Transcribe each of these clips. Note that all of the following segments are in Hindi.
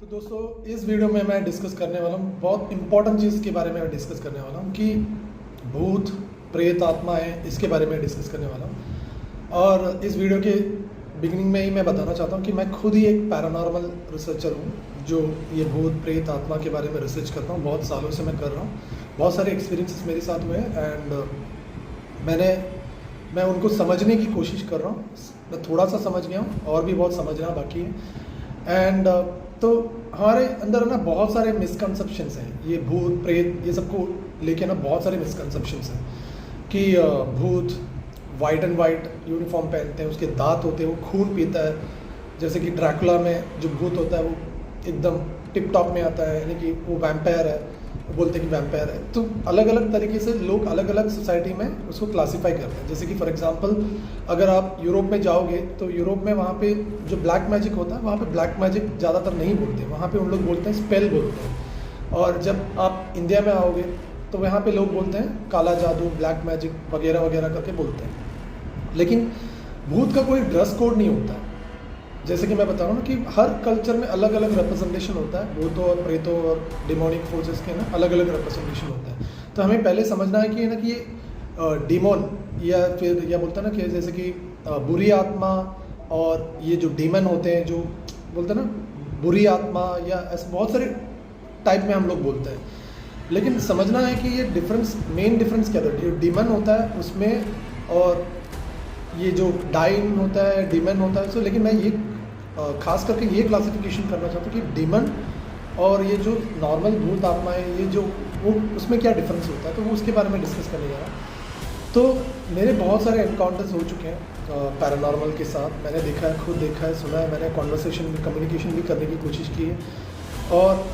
तो दोस्तों इस वीडियो में मैं डिस्कस करने वाला हूँ बहुत इंपॉर्टेंट चीज़ के बारे में डिस्कस करने वाला हूँ कि भूत प्रेत आत्मा है, इसके बारे में डिस्कस करने वाला हूँ। और इस वीडियो के बिगिनिंग में ही मैं बताना चाहता हूँ कि मैं खुद ही एक पैरानॉर्मल रिसर्चर हूँ जो ये भूत प्रेत आत्मा के बारे में रिसर्च करता हूँ। बहुत सालों से मैं कर रहा हूँ, बहुत सारे एक्सपीरियंसेस मेरे साथ हुए हैं एंड मैं उनको समझने की कोशिश कर रहा हूँ। मैं थोड़ा सा समझ गया हूँ और भी बहुत समझना बाकी है। एंड तो हमारे अंदर ना बहुत सारे मिसकंसेप्शंस हैं, ये भूत प्रेत ये सबको लेके ना बहुत सारे मिसकंसेप्शंस हैं कि भूत वाइट एंड वाइट यूनिफॉर्म पहनते हैं, उसके दांत होते हैं, वो खून पीता है। जैसे कि ड्रैकुला में जो भूत होता है वो एकदम टिप टॉप में आता है, यानी कि वो वैम्पायर है, वो बोलते हैं कि वैम्पायर है। तो अलग अलग तरीके से लोग अलग अलग सोसाइटी में उसको क्लासीफाई करते हैं। जैसे कि फॉर एग्जांपल अगर आप यूरोप में जाओगे तो यूरोप में वहाँ पे जो ब्लैक मैजिक होता है वहाँ पे ब्लैक मैजिक ज़्यादातर नहीं बोलते, वहाँ पे उन लोग बोलते हैं स्पेल बोलते हैं। और जब आप इंडिया में आओगे तो यहाँ पे लोग बोलते हैं काला जादू, ब्लैक मैजिक वगैरह वगैरह करके बोलते हैं। लेकिन भूत का कोई ड्रेस कोड नहीं होता है। जैसे कि मैं बता रहा हूँ कि हर कल्चर में अलग अलग रिप्रेजेंटेशन होता है, भूतों और प्रेतों और डिमोनिक फोर्सेस के ना अलग अलग रिप्रेजेंटेशन होता है। तो हमें पहले समझना है कि ये डीमोन या फिर या बोलते हैं ना कि जैसे कि बुरी आत्मा और ये जो डीमन होते हैं, जो बोलते हैं ना बुरी आत्मा, या ऐसे बहुत सारे टाइप में हम लोग बोलते हैं। लेकिन समझना है कि ये डिफरेंस, मेन डिफरेंस क्या है। जो डीमन होता है उसमें और ये जो डाइन होता है डीमन होता है। सो लेकिन मैं ये खास करके ये क्लासिफिकेशन करना चाहता हूँ कि डीमन और ये जो नॉर्मल भूत आत्मा है, ये जो वो उसमें क्या डिफरेंस होता है, तो वो उसके बारे में डिस्कस करने जा रहा हूँ। तो मेरे बहुत सारे एनकाउंटर्स हो चुके हैं पैरानॉर्मल के साथ। मैंने देखा है, खुद देखा है, सुना है, मैंने कॉन्वर्सेशन कम्युनिकेशन भी करने की कोशिश की है और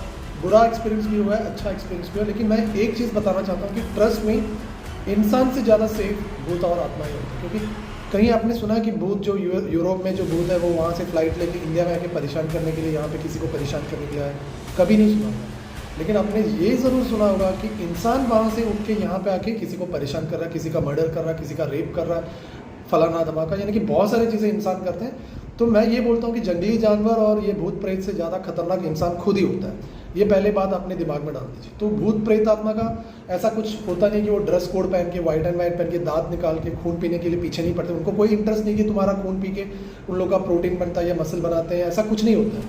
बुरा एक्सपीरियंस भी हुआ है, अच्छा एक्सपीरियंस भी हुआ है। लेकिन मैं एक चीज़ बताना चाहता हूँ कि ट्रस्ट में इंसान से ज़्यादा सेफ भूत और आत्मा ही होता है। क्योंकि कहीं आपने सुना कि भूत जो यूरोप में जो भूत है वो वहाँ से फ्लाइट लेके इंडिया में आके परेशान करने के लिए, यहाँ पे किसी को परेशान करने के लिए आए? कभी नहीं सुना होगा। लेकिन आपने ये ज़रूर सुना होगा कि इंसान वहाँ से उठ के यहाँ पे आके किसी को परेशान कर रहा है, किसी का मर्डर कर रहा है, किसी का रेप कर रहा है, फलाना धमाका, यानी कि बहुत सारी चीज़ें इंसान करते हैं। तो मैं ये बोलता हूँ कि जंगली जानवर और ये भूत प्रेत से ज़्यादा खतरनाक इंसान खुद ही होता है। ये पहले बात अपने दिमाग में डाल दीजिए। तो भूत प्रेत आत्मा का ऐसा कुछ होता नहीं कि वो ड्रेस कोड पहन के वाइट एंड वाइट पहन के दांत निकाल के खून पीने के लिए पीछे नहीं पड़ते। उनको कोई इंटरेस्ट नहीं कि तुम्हारा खून पी के उन लोग का प्रोटीन बनता है या मसल बनाते हैं, ऐसा कुछ नहीं होता है।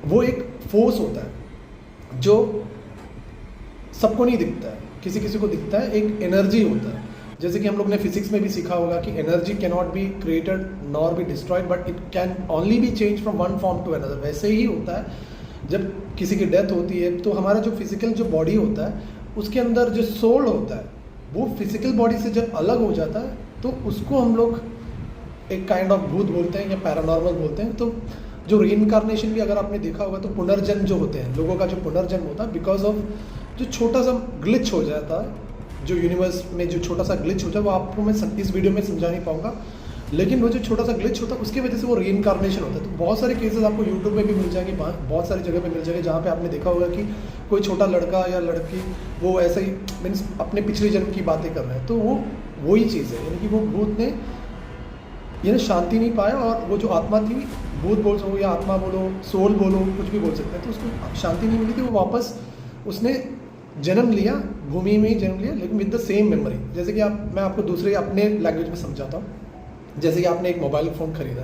वो एक फोर्स होता है जो सबको नहीं दिखता है, किसी किसी को दिखता है, एक एनर्जी होता है। जैसे कि हम लोग ने फिजिक्स में भी सीखा होगा कि energy can not be created nor be destroyed but it can only be change from one form to another. वैसे ही होता है जब किसी की डेथ होती है तो हमारा जो फिजिकल जो बॉडी होता है उसके अंदर जो सोल होता है वो फिजिकल बॉडी से जब अलग हो जाता है तो उसको हम लोग एक काइंड ऑफ भूत बोलते हैं या पैरानॉर्मल बोलते हैं। तो जो रीइंकार्नेशन भी अगर आपने देखा होगा तो पुनर्जन्म जो होते हैं लोगों का, जो पुनर्जन्म होता है बिकॉज ऑफ जो छोटा सा ग्लिच हो जाता है, जो यूनिवर्स में जो छोटा सा ग्लिच होता है, वो आपको मैं इस वीडियो में समझा नहीं पाऊंगा। लेकिन वो जो छोटा सा ग्लिच होता है उसकी वजह से वो रीइंकार्नेशन होता है। तो बहुत सारे केसेस आपको यूट्यूब में भी मिल जाएंगे, बहुत सारी जगह पे मिल जाएंगे जहाँ पे आपने देखा होगा कि कोई छोटा लड़का या लड़की वो ऐसे ही मीन्स अपने पिछले जन्म की बातें कर रहे हैं। तो वो वही चीज़ है, यानी कि वो भूत ने ये शांति नहीं पाया और वो जो आत्मा थी, भूत बोलो या आत्मा बोलो, सोल बोलो, कुछ भी बोल सकते हैं, तो उसको शांति नहीं मिली थी। वो वापस उसने जन्म लिया, भूमि में ही जन्म लिया, लेकिन विद द सेम मेमोरी। जैसे कि मैं आपको दूसरे अपने लैंग्वेज में समझाता हूँ। जैसे कि आपने एक मोबाइल फ़ोन ख़रीदा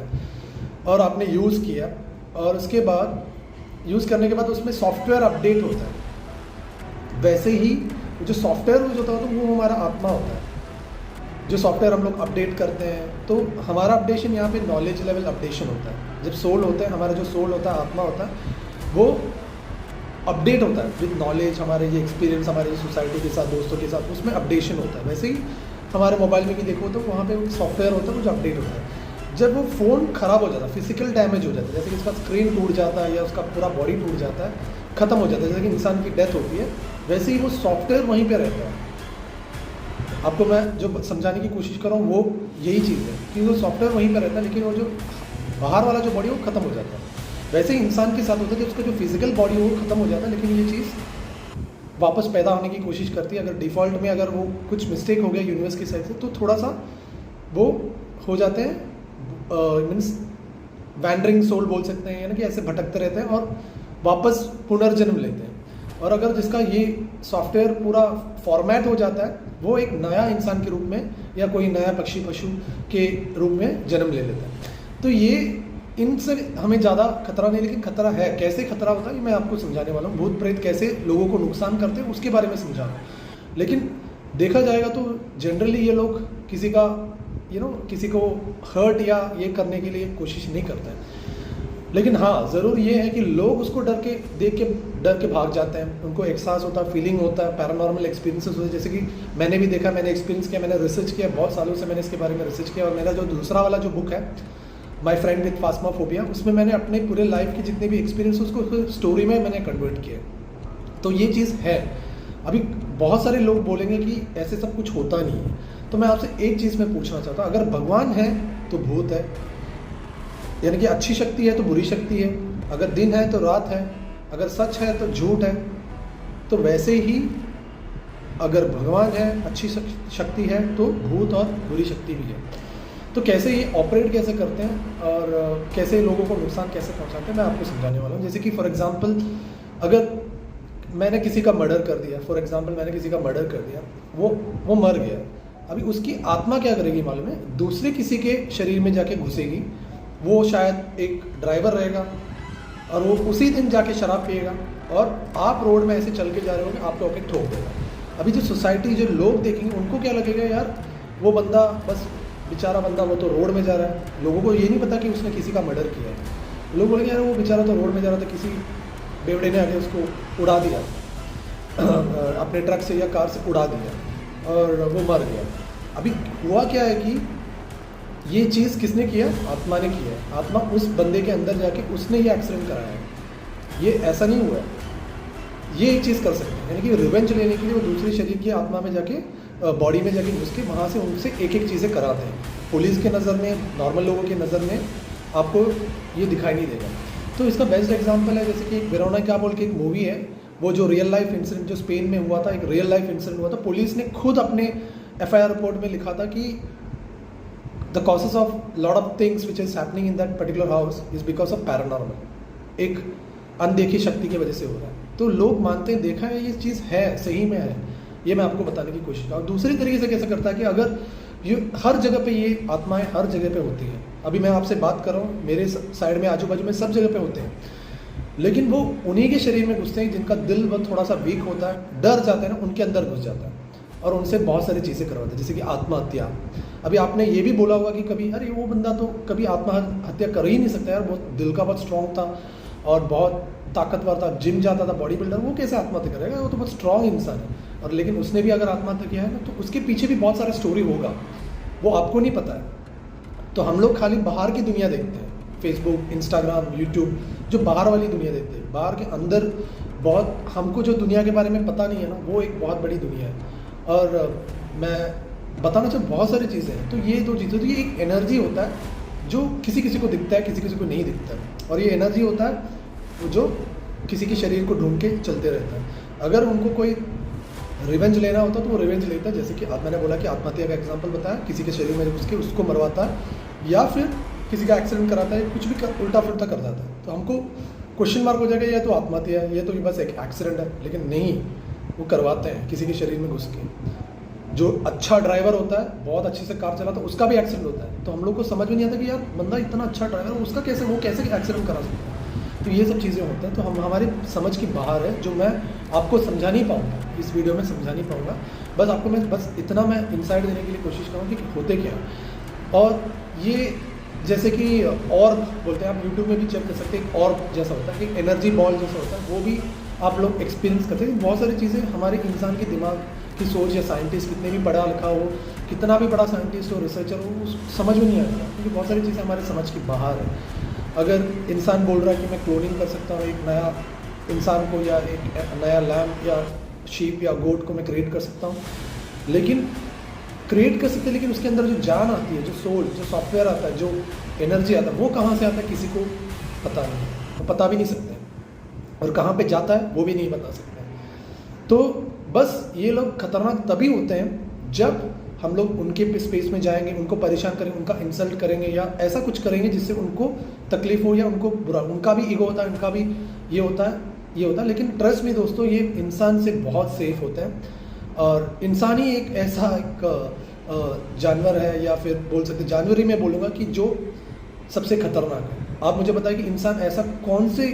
और आपने यूज़ किया और उसके बाद यूज़ करने के बाद उसमें सॉफ्टवेयर अपडेट होता है। वैसे ही जो सॉफ्टवेयर यूज होता है तो वो हमारा आत्मा होता है। जो सॉफ्टवेयर हम लोग अपडेट करते हैं तो हमारा अपडेशन यहाँ पे नॉलेज लेवल अपडेशन होता है। जब सोल होता है, हमारा जो सोल होता है, आत्मा होता है, वो अपडेट होता है विद नॉलेज, हमारे ये एक्सपीरियंस, हमारे सोसाइटी के साथ, दोस्तों के साथ, उसमें अपडेशन होता है। वैसे ही हमारे मोबाइल में भी देखो तो वहाँ पे सॉफ्टवेयर होता है वो जो अपडेट होता है। जब वो फ़ोन ख़राब हो जाता है, फिजिकल डैमेज हो जाता है, जैसे कि इसका स्क्रीन टूट जाता है या उसका पूरा बॉडी टूट जाता है, ख़त्म हो जाता है, जैसे कि इंसान की डेथ होती है, वैसे ही वो सॉफ्टवेयर वहीं पे रहता है। आपको मैं जो समझाने की कोशिश कर रहा हूँ वो यही चीज़ है कि वो सॉफ्टवेयर वहीं पर रहता है, लेकिन वो जो बाहर वाला जो बॉडी वो ख़त्म हो जाता है। वैसे ही इंसान के साथ होता है कि उसका जो फिजिकल बॉडी वो ख़त्म हो जाता है, लेकिन ये चीज़ वापस पैदा होने की कोशिश करती है। अगर डिफ़ॉल्ट में अगर वो कुछ मिस्टेक हो गया यूनिवर्स की साइड से तो थोड़ा सा वो हो जाते हैं, मीन्स वैंडरिंग सोल बोल सकते हैं, यानी कि ऐसे भटकते रहते हैं और वापस पुनर्जन्म लेते हैं। और अगर जिसका ये सॉफ्टवेयर पूरा फॉर्मेट हो जाता है, वो एक नया इंसान के रूप में या कोई नया पक्षी पशु के रूप में जन्म ले लेता है। तो ये इनसे हमें ज़्यादा खतरा नहीं, लेकिन खतरा है। कैसे खतरा होता है ये मैं आपको समझाने वाला हूँ। भूत प्रेत कैसे लोगों को नुकसान करते हैं उसके बारे में समझा रहा हूँ। लेकिन देखा जाएगा तो जनरली ये लोग किसी का किसी को हर्ट या ये करने के लिए कोशिश नहीं करते हैं। लेकिन हाँ, ज़रूर ये है कि लोग उसको देख के भाग जाते हैं। उनको एहसास होता है, फीलिंग होता है, पैरानॉर्मल एक्सपीरियंसेस होते हैं। जैसे कि मैंने भी देखा, मैंने एक्सपीरियंस किया, मैंने रिसर्च किया, बहुत सालों से मैंने इसके बारे में रिसर्च किया। और मेरा जो दूसरा वाला जो बुक है, माई फ्रेंड विथ फास्माफोबिया, उसमें मैंने अपने पूरे लाइफ की जितने भी एक्सपीरियंस उसको स्टोरी में मैंने कन्वर्ट किया। तो ये चीज़ है। अभी बहुत सारे लोग बोलेंगे कि ऐसे सब कुछ होता नहीं है। तो मैं आपसे एक चीज़ मैं पूछना चाहता हूँ, अगर भगवान है तो भूत है, यानी कि अच्छी शक्ति है तो बुरी शक्ति है, अगर दिन है तो रात है, अगर सच है तो झूठ है, तो वैसे ही अगर भगवान है, अच्छी शक्ति है, तो भूत और बुरी शक्ति भी है। तो कैसे ये ऑपरेट कैसे करते हैं और कैसे लोगों को नुकसान कैसे पहुंचाते हैं, मैं आपको समझाने वाला हूँ। जैसे कि फॉर एग्जांपल, अगर मैंने किसी का मर्डर कर दिया, वो मर गया, अभी उसकी आत्मा क्या करेगी मालूम है? दूसरे किसी के शरीर में जाके घुसेगी। वो शायद एक ड्राइवर रहेगा और वो उसी दिन जाके शराब पिएगा और आप रोड में ऐसे चल के जा रहे होंगे, आपको आके ठोक देगा। अभी जो सोसाइटी, जो लोग देखेंगे, उनको क्या लगेगा, यार वो बंदा, बस बेचारा बंदा, वो तो रोड में जा रहा है। लोगों को ये नहीं पता कि उसने किसी का मर्डर किया है। लोग बोलेंगे यार वो बेचारा तो रोड में जा रहा था, किसी बेवड़े ने आके उसको उड़ा दिया अपने ट्रक से या कार से उड़ा दिया और वो मर गया। अभी हुआ क्या है कि ये चीज़ किसने किया? आत्मा ने किया है। आत्मा उस बंदे के अंदर जाके उसने ये एक्सीडेंट कराया है। ये ऐसा नहीं हुआ है। ये एक चीज़ कर सकते हैं, यानी कि रिवेंज लेने के लिए वो दूसरे शरीर की आत्मा में जाके, बॉडी में जाके घुस के वहाँ से उनसे एक एक चीज़ें कराते हैं। पुलिस के नज़र में, नॉर्मल लोगों की नज़र में आपको ये दिखाई नहीं देगा। तो इसका बेस्ट एग्जांपल है, जैसे कि वेरोना क्या बोल के एक मूवी है, वो जो रियल लाइफ इंसिडेंट जो स्पेन में हुआ था, एक रियल लाइफ इंसिडेंट हुआ था। पुलिस ने खुद अपने FIR रिपोर्ट में लिखा था कि the causes of lot of things which is happening in that particular house is because of paranormal, एक अनदेखी शक्ति की वजह से हो रहा है। तो लोग मानते हैं, देखा है, ये चीज़ है, सही में है। ये मैं आपको बताने की कोशिश कर। और दूसरी तरीके से कैसे करता है कि अगर ये हर जगह पे, ये आत्माएं हर जगह पे होती हैं। अभी मैं आपसे बात कर रहा हूँ, मेरे साइड में, आजू बाजू में, सब जगह पे होते हैं, लेकिन वो उन्हीं के शरीर में घुसते हैं जिनका दिल वो थोड़ा सा वीक होता है, डर जाते हैं ना, उनके अंदर घुस जाता है और उनसे बहुत सारी चीज़ें करवाते हैं, जैसे कि आत्महत्या। अभी आपने ये भी बोला होगा कि कभी, अरे वो बंदा तो कभी आत्महत्या कर ही नहीं सकता यार, बहुत दिल का बहुत स्ट्रॉन्ग था और बहुत ताकतवर था, जिम जाता था, बॉडी बिल्डर, वो कैसे आत्महत्या करेगा? वो तो बहुत स्ट्रॉन्ग इंसान है। और लेकिन उसने भी अगर आत्महत्या किया है ना, तो उसके पीछे भी बहुत सारा स्टोरी होगा, वो आपको नहीं पता है। तो हम लोग खाली बाहर की दुनिया देखते हैं, फेसबुक, इंस्टाग्राम, यूट्यूब, जो बाहर वाली दुनिया देखते हैं। बाहर के अंदर बहुत, हमको जो दुनिया के बारे में पता नहीं है ना, वो एक बहुत बड़ी दुनिया है। और मैं बताना चाहूँ, बहुत सारी चीज़ें हैं। तो ये दो चीज़ें, तो ये एक एनर्जी होता है जो किसी किसी को दिखता है, किसी किसी को नहीं दिखता है। और ये एनर्जी होता है जो किसी के शरीर को ढूंढ के चलते रहता है। अगर उनको कोई रिवेंज लेना होता तो वो रिवेंज लेता है, जैसे कि मैंने बोला कि आत्महत्या का एग्जांपल बताया, किसी के शरीर में घुस के उसको मरवाता है या फिर किसी का एक्सीडेंट कराता है, कुछ भी उल्टा फुल्टा कर जाता है। तो हमको क्वेश्चन मार्क हो जाएगा, ये तो आत्महत्या है, ये तो बस एक एक्सीडेंट है। लेकिन नहीं, वो करवाते हैं किसी के शरीर में घुस के। जो अच्छा ड्राइवर होता है, बहुत अच्छे से कार चलाता है, उसका भी एक्सीडेंट होता है। तो हम लोग को समझ में नहीं आता कि यार बंदा इतना अच्छा ड्राइवर, उसका कैसे, वो कैसे एक्सीडेंट करा सकता है? तो ये सब चीज़ें होती हैं। तो हम हमारी समझ की बाहर है, जो मैं आपको समझा नहीं पाऊँगा, इस वीडियो में समझा नहीं पाऊँगा। बस आपको मैं इतना मैं इंसाइट देने के लिए कोशिश करूँगा कि होते क्या। और ये जैसे कि ऑर्ब बोलते हैं, आप यूट्यूब में भी चेक कर सकते हैं, एक ऑर्ब जैसा होता है, एक एनर्जी बॉल जैसा होता है, वो भी आप लोग एक्सपीरियंस करते हैं। बहुत सारी चीज़ें हमारे इंसान के दिमाग की सोच, या साइंटिस्ट कितने भी पढ़ा लिखा हो, कितना भी बड़ा साइंटिस्ट हो, रिसर्चर हो, समझ में नहीं आएगा, क्योंकि बहुत सारी चीज़ें हमारे समझ की बाहर है। अगर इंसान बोल रहा है कि मैं क्लोनिंग कर सकता हूँ एक नया इंसान को, या एक नया लैम्प या शीप या गोट को मैं क्रिएट कर सकता हूँ, लेकिन क्रिएट कर सकते हैं, लेकिन उसके अंदर जो जान आती है, जो सोल, जो सॉफ्टवेयर आता है, जो एनर्जी आता है, वो कहाँ से आता है किसी को पता नहीं, वो पता भी नहीं सकते, और कहाँ पे जाता है वो भी नहीं बता सकते। तो बस ये लोग खतरनाक तभी होते हैं जब हम लोग उनके स्पेस में जाएंगे, उनको परेशान करेंगे, उनका इंसल्ट करेंगे या ऐसा कुछ करेंगे जिससे उनको तकलीफ हो या उनको बुरा, उनका भी ईगो होता है, उनका भी ये होता है, लेकिन ट्रस्ट में दोस्तों ये इंसान से बहुत सेफ होता है। और इंसान ही एक ऐसा एक जानवर है, या फिर बोल सकते जानवर ही मैं बोलूँगा, कि जो सबसे खतरनाक है। आप मुझे बताइए कि इंसान ऐसा कौन से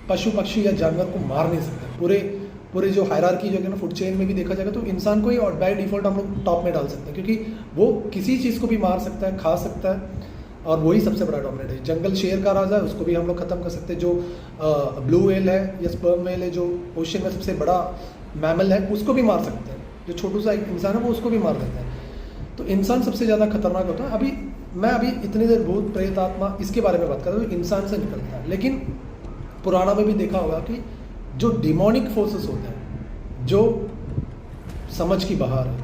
पशु पक्षी या जानवर को मार नहीं सकता। पूरे जो हायरार्की जो है ना, फूड चेन में भी देखा जाएगा तो इंसान को ही और बाय डिफ़ॉल्ट हम लोग टॉप में डाल सकते हैं, क्योंकि वो किसी चीज़ को भी मार सकता है, खा सकता है, और वही सबसे बड़ा डोमिनेट है। जंगल शेर का राजा है, उसको भी हम लोग ख़त्म कर सकते हैं। जो ब्लू व्हेल है या स्पर्म व्हेल है, जो ओशन में सबसे बड़ा मैमल है, उसको भी मार सकते हैं। जो छोटू सा एक इंसान है वो उसको भी मार देता है। तो इंसान सबसे ज़्यादा खतरनाक होता है। मैं इतनी देर भूत प्रेत आत्मा इसके बारे में बात कर रहा हूँ, इंसान से निकलता है, लेकिन पुराना में भी देखा होगा कि जो डिमोनिक फोर्सेस होते हैं, जो समझ की बाहर है,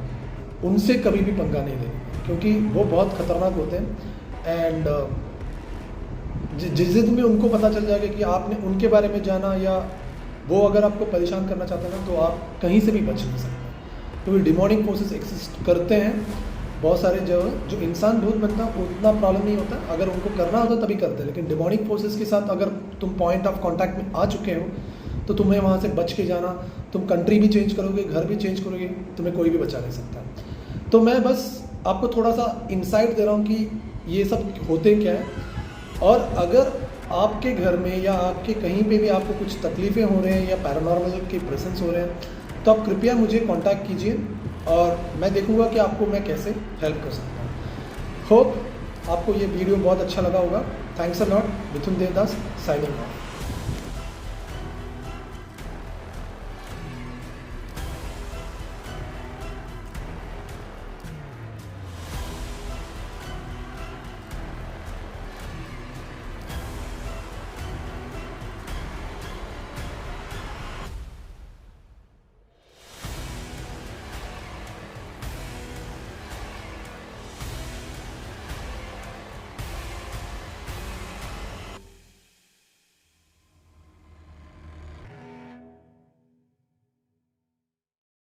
उनसे कभी भी पंगा नहीं लेना, क्योंकि वो बहुत खतरनाक होते हैं। एंड जिस दिन में उनको पता चल जाएगा कि आपने उनके बारे में जाना, या वो अगर आपको परेशान करना चाहते हैं ना, तो आप कहीं से भी बच नहीं सकते, क्योंकि डिमोनिक फोर्सेस एग्जिस्ट करते हैं बहुत सारे। जो इंसान भूत बनता है उतना प्रॉब्लम नहीं होता, अगर उनको करना होता तभी करते हैं, लेकिन डिमोनिक फोर्सेस के साथ अगर तुम पॉइंट ऑफ कांटेक्ट में आ चुके हो तो तुम्हें वहाँ से बच के जाना, तुम कंट्री भी चेंज करोगे, घर भी चेंज करोगे, तुम्हें कोई भी बचा नहीं सकता। तो मैं बस आपको थोड़ा सा इंसाइट दे रहा हूँ कि ये सब होते क्या है, और अगर आपके घर में या आपके कहीं पे भी आपको कुछ तकलीफ़ें हो रहे हैं या पैरानॉर्मल के प्रेजेंस हो रहे हैं, तो आप कृपया मुझे कांटेक्ट कीजिए और मैं देखूंगा कि आपको मैं कैसे हेल्प कर सकता हूँ। होप आपको ये वीडियो बहुत अच्छा लगा होगा। Thanks a lot. Mithun Devdas signing off.